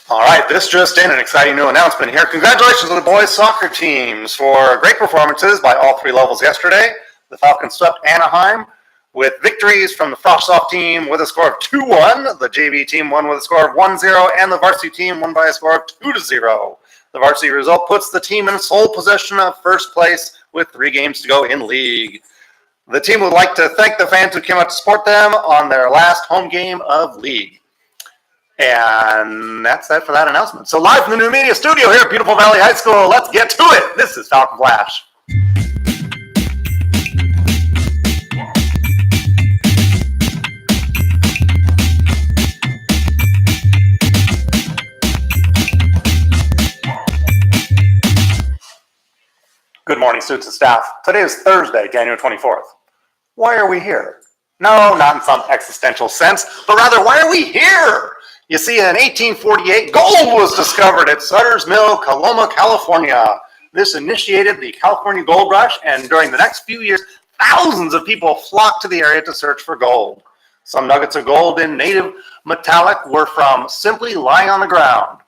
All right, this just in, an exciting new announcement here. Congratulations to the boys soccer teams for great performances by all three levels yesterday. The Falcons swept Anaheim with victories from the Frostoff team with a score of 2-1. The JV team won with a score of 1-0, and the varsity team won by a score of 2-0. The varsity result puts the team in sole possession of first place with 3 games to go in league. The team would like to thank the fans who came out to support them on their last home game of league. And that's it for that announcement. So live from the new media studio here at Beautiful Valley High School, let's get to it. This is Falcon Flash. Good morning, students and staff. Today is Thursday, January 24th. Why are we here? No, not in some existential sense, but rather, why are we here? You see, in 1848, gold was discovered at Sutter's Mill, Coloma, California. This initiated the California Gold Rush, and during the next few years, thousands of people flocked to the area to search for gold. Some nuggets of gold in native metallic were from simply lying on the ground.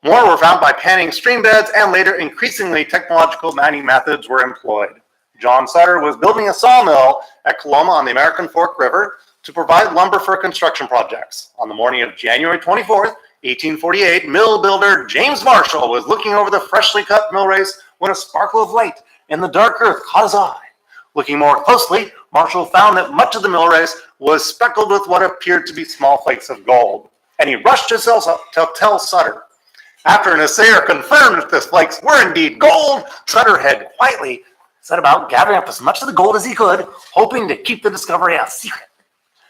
More were found by panning stream beds, and later increasingly technological mining methods were employed. John Sutter was building a sawmill at Coloma on the American Fork River to provide lumber for construction projects. On the morning of January 24th, 1848, mill builder James Marshall was looking over the freshly cut mill race when a sparkle of light in the dark earth caught his eye. Looking more closely, Marshall found that much of the mill race was speckled with what appeared to be small flakes of gold, and he rushed to tell Sutter. After an assayer confirmed that the flakes were indeed gold, Sutter had quietly set about gathering up as much of the gold as he could, hoping to keep the discovery a secret.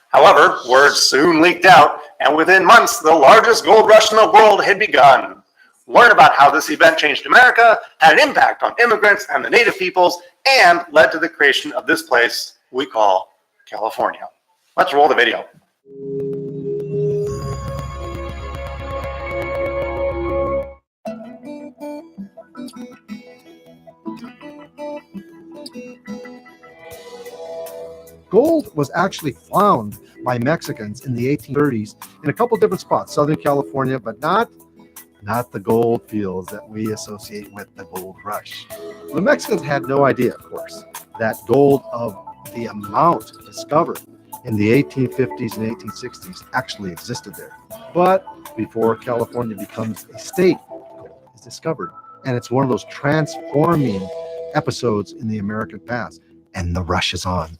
However, word soon leaked out, and within months, the largest gold rush in the world had begun. Learn about how this event changed America, had an impact on immigrants and the native peoples, and led to the creation of this place we call California. Let's roll the video. Gold was actually found by Mexicans in the 1830s in a couple different spots, Southern California, but not the gold fields that we associate with the gold rush. The Mexicans had no idea, of course, that gold of the amount discovered in the 1850s and 1860s actually existed there. But before California becomes a state, gold is discovered. And it's one of those transforming episodes in the American past. And the rush is on.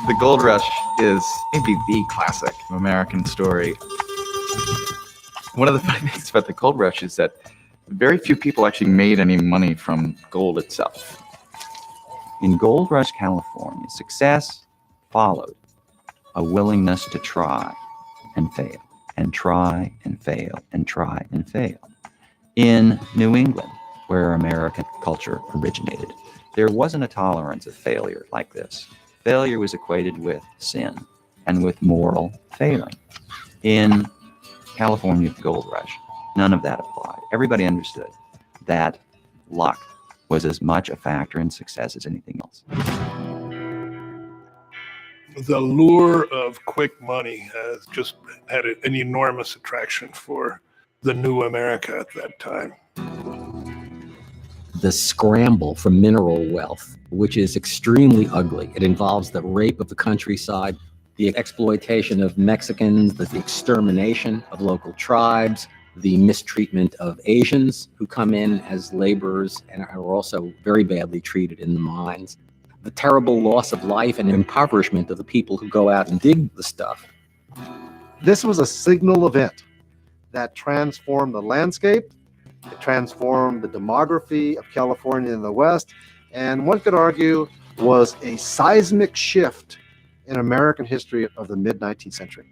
The gold rush is maybe the classic American story. One of the funny things about the gold rush is that very few people actually made any money from gold itself. In Gold Rush, California, success followed a willingness to try and fail, and try and fail, and try and fail. In New England, where American culture originated, there wasn't a tolerance of failure like this. Failure was equated with sin and with moral failing. In California, the Gold Rush, none of that applied. Everybody understood that luck was as much a factor in success as anything else. The lure of quick money has just had an enormous attraction for the new America at that time. The scramble for mineral wealth, which is extremely ugly. It involves the rape of the countryside, the exploitation of Mexicans, the extermination of local tribes, the mistreatment of Asians who come in as laborers and are also very badly treated in the mines, the terrible loss of life and impoverishment of the people who go out and dig the stuff. This was a signal event that transformed the landscape. It transformed the demography of California in the West, and one could argue was a seismic shift in American history of the mid-19th century.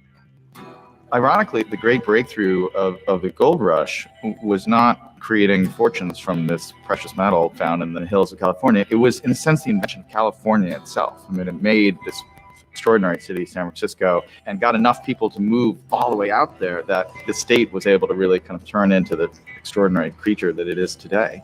Ironically, the great breakthrough of the gold rush was not creating fortunes from this precious metal found in the hills of California. It was, in a sense, the invention of California itself. I mean, it made this extraordinary city, San Francisco, and got enough people to move all the way out there that the state was able to really kind of turn into the extraordinary creature that it is today.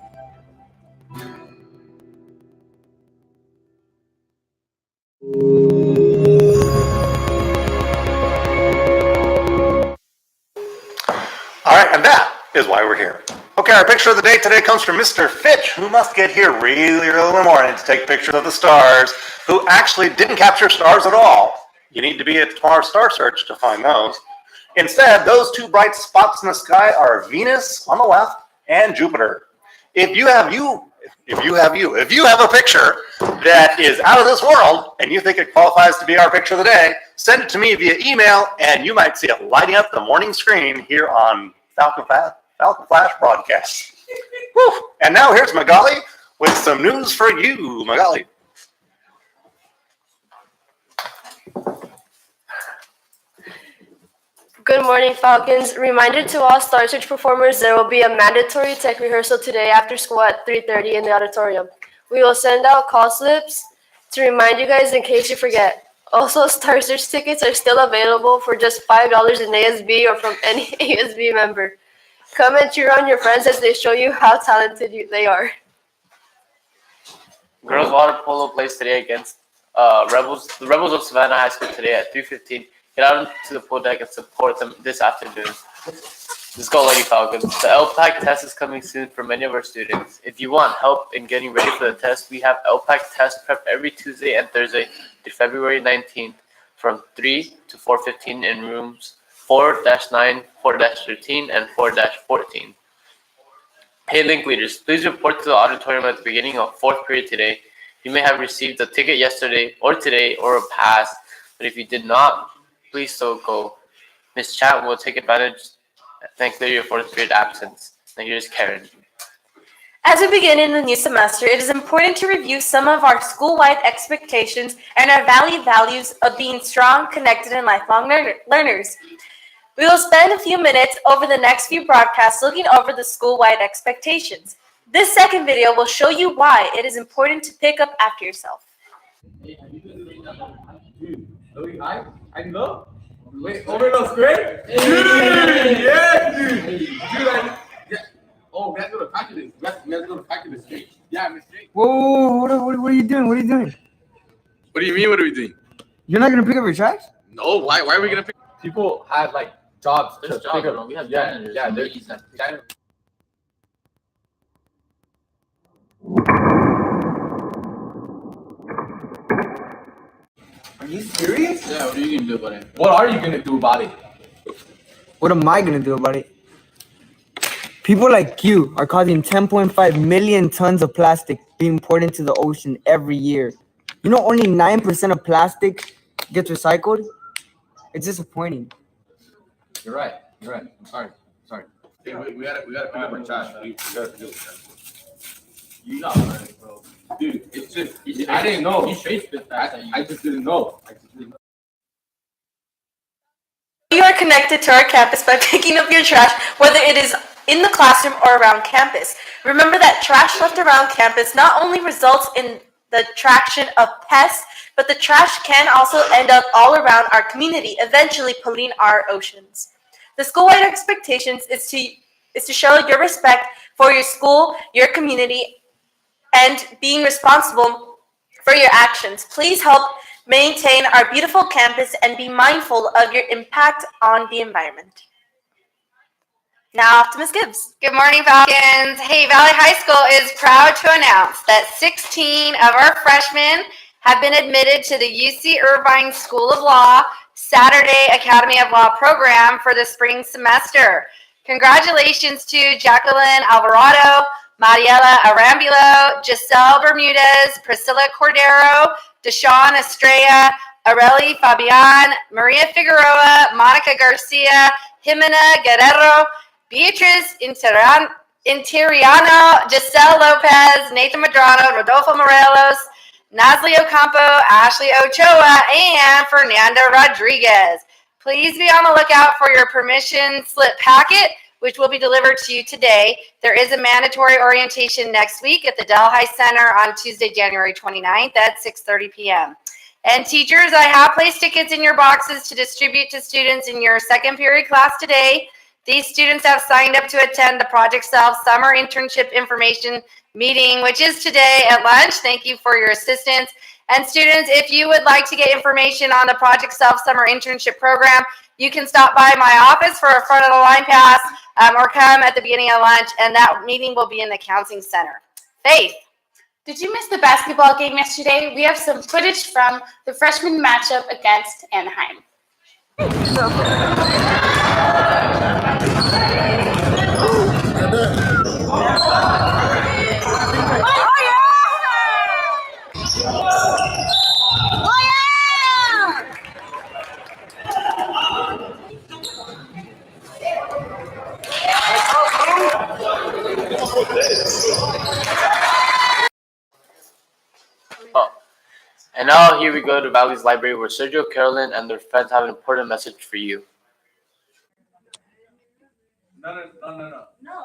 All right, and that is why we're here. Okay, our picture of the day today comes from Mr. Fitch, who must get here really early in the morning to take pictures of the stars, who actually didn't capture stars at all. You need to be at tomorrow's Star Search to find those. Instead, those two bright spots in the sky are Venus on the left and Jupiter. If you have a picture that is out of this world and you think it qualifies to be our picture of the day, send it to me via email and you might see it lighting up the morning screen here on Falcon Flash broadcast. Woo. And now here's Magali with some news for you. Magali. Good morning, Falcons. Reminder to all Star Search performers, there will be a mandatory tech rehearsal today after school at 3:30 in the auditorium. We will send out call slips to remind you guys in case you forget. Also, Star Search tickets are still available for just $5 in ASB or from any ASB member. Come and cheer on your friends as they show you how talented they are. Girls water polo plays today against the Rebels of Savannah High School today at 3:15. Get out to the pool deck and support them this afternoon. Let's go, Lady Falcons. The LPAC test is coming soon for many of our students. If you want help in getting ready for the test, we have LPAC test prep every Tuesday and Thursday to February 19th from 3 to 4:15 in rooms 4-9, 4-13, and 4-14. Hey, link leaders, please report to the auditorium at the beginning of 4th period today. You may have received a ticket yesterday or today or a pass, but if you did not, please so go. Ms. Chat will take advantage and clear your 4th period absence. Now here's Karen. As we begin in the new semester, it is important to review some of our school-wide expectations and our values of being strong, connected, and lifelong learners. We will spend a few minutes over the next few broadcasts looking over the school-wide expectations. This second video will show you why it is important to pick up after yourself. I know. Wait, overload's great? Dude, yeah, dude. Yeah. Oh, we have to go to calculus. We have to go to calculus stage. Yeah, Miss Jake. Whoa, what are you doing? What are you doing? What do you mean, what are we doing? You're not going to pick up your trash? No, why are we going to pick? People have, like, jobs. There's to jobs, pick up. we have janitors. Yeah, there's janitors. Are you serious? Yeah, what are you going to do about it? What are you going to do about it? What am I going to do about it? People like you are causing 10.5 million tons of plastic being poured into the ocean every year. You know, only 9% of plastic gets recycled, it's disappointing. You're right. You're right. I'm sorry. Hey, we gotta pick up our trash. We gotta do it. You got it, bro. Dude, it's just I didn't know. I just didn't know. You are connected to our campus by picking up your trash, whether it is in the classroom or around campus. Remember that trash left around campus not only results in the attraction of pests, but the trash can also end up all around our community, eventually polluting our oceans. The school-wide expectations is to show your respect for your school, your community, and being responsible for your actions. Please help maintain our beautiful campus and be mindful of your impact on the environment. Now off to Ms. Gibbs. Good morning, Falcons. Hey, Valley High School is proud to announce that 16 of our freshmen have been admitted to the UC Irvine School of Law Saturday Academy of Law program for the spring semester. Congratulations to Jacqueline Alvarado, Mariela Arambulo, Giselle Bermudez, Priscilla Cordero, Deshawn Estrella, Areli Fabian, Maria Figueroa, Monica Garcia, Jimena Guerrero, Beatriz Interiano, Giselle Lopez, Nathan Medrano, Rodolfo Morelos, Nazli Ocampo, Ashley Ochoa, and Fernanda Rodriguez. Please be on the lookout for your permission slip packet, which will be delivered to you today. There is a mandatory orientation next week at the Delhi Center on Tuesday, January 29th at 6:30 p.m. And teachers, I have placed tickets in your boxes to distribute to students in your second period class today. These students have signed up to attend the Project Self Summer Internship Information Meeting, which is today at lunch. Thank you for your assistance. And students, if you would like to get information on the Project Self Summer Internship Program, you can stop by my office for a front of the line pass or come at the beginning of lunch, and that meeting will be in the Counseling Center. Faith. Did you miss the basketball game yesterday? We have some footage from the freshman matchup against Anaheim. And now here we go to Valley's Library where Sergio, Carolyn, and their friends have an important message for you. No.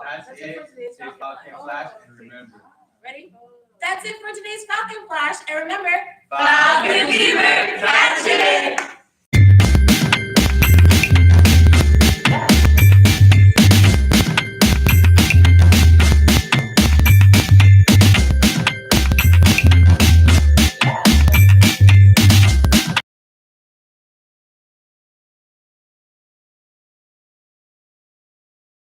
That's it for today's Falcon Flash, and remember. Ready? That's it for today's Falcon Flash, and remember, Falcon Fever, catch it!